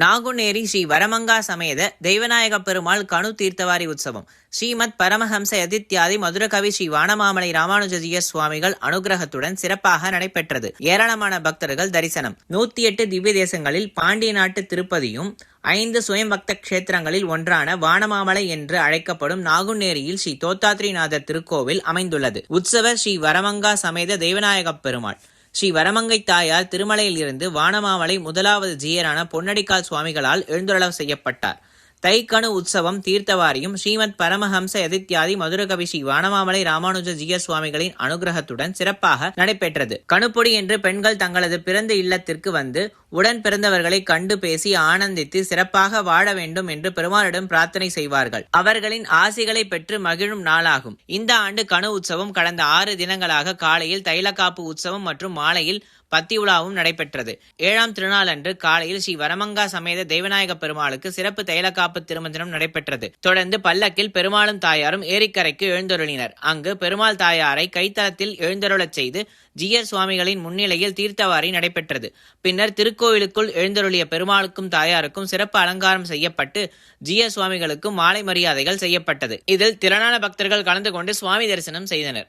நாகுநேரி ஸ்ரீ வரமங்கா சமேத தெய்வநாயக பெருமாள் கணு தீர்த்தவாரி உற்சவம் ஸ்ரீமத் பரமஹம்ச யதித்யாதி மதுரகவி ஸ்ரீ வானமாமலை ராமானுஜஜிய சுவாமிகள் அனுகிரகத்துடன் சிறப்பாக நடைபெற்றது. ஏராளமான பக்தர்கள் தரிசனம். 108 திவ்ய தேசங்களில் பாண்டிய நாட்டு திருப்பதியும் 5 சுயம்பக்த கஷேத்திரங்களில் ஒன்றான வானமாமலை என்று அழைக்கப்படும் நாகுநேரியில் ஸ்ரீ தோத்தாத்ரிநாதர் திருக்கோவில் அமைந்துள்ளது. உற்சவர் ஸ்ரீ வரமங்கா சமேத தெய்வநாயக பெருமாள். ஸ்ரீ வரமங்கை தாயார் திருமலையில் இருந்து வானமாமலை முதலாவது ஜீயரான பொன்னடிக்கால் சுவாமிகளால் எழுந்தருள செய்யப்பட்டார். தைக்கணு உற்சவம் தீர்த்தவாரியும் ஸ்ரீமத் பரமஹம்ச யதித்யாதி மதுரகவி ஸ்ரீ வானமாமலை ராமானுஜ ஜீய சுவாமிகளின் அனுகிரகத்துடன் சிறப்பாக நடைபெற்றது. கணுப்பொடி என்று பெண்கள் தங்களது பிறந்த இல்லத்திற்கு வந்து உடன் பிறந்தவர்களை கண்டு பேசி ஆனந்தித்து சிறப்பாக வாழ வேண்டும் என்று பெருமாளிடம் பிரார்த்தனை செய்வார்கள். அவர்களின் ஆசிகளை பெற்று மகிழும் நாளாகும். இந்த ஆண்டு கணு உற்சவம் கடந்த 6 தினங்களாக காலையில் தைலக்காப்பு உற்சவம் மற்றும் மாலையில் பத்தி உலாவும் நடைபெற்றது. 7ஆம் திருநாள் அன்று காலையில் ஸ்ரீ வரமங்கா சமேத தெய்வநாயக பெருமாளுக்கு சிறப்பு தைலக்காப்பு திருமஞ்சனம் நடைபெற்றது. தொடர்ந்து பல்லக்கில் பெருமாளும் தாயாரும் ஏரிக்கரைக்கு எழுந்தருளினர். அங்கு பெருமாள் தாயாரை கைத்தளத்தில் எழுந்தருளச் செய்து ஜீயர் சுவாமிகளின் முன்னிலையில் தீர்த்தவாரி நடைபெற்றது. பின்னர் திருக்கோவிலுக்குள் எழுந்தருளிய பெருமாளுக்கும் தாயாருக்கும் சிறப்பு அலங்காரம் செய்யப்பட்டு ஜீயர் சுவாமிகளுக்கும் மாலை மரியாதைகள் செய்யப்பட்டது. இதில் திரளான பக்தர்கள் கலந்து கொண்டு சுவாமி தரிசனம் செய்தனர்.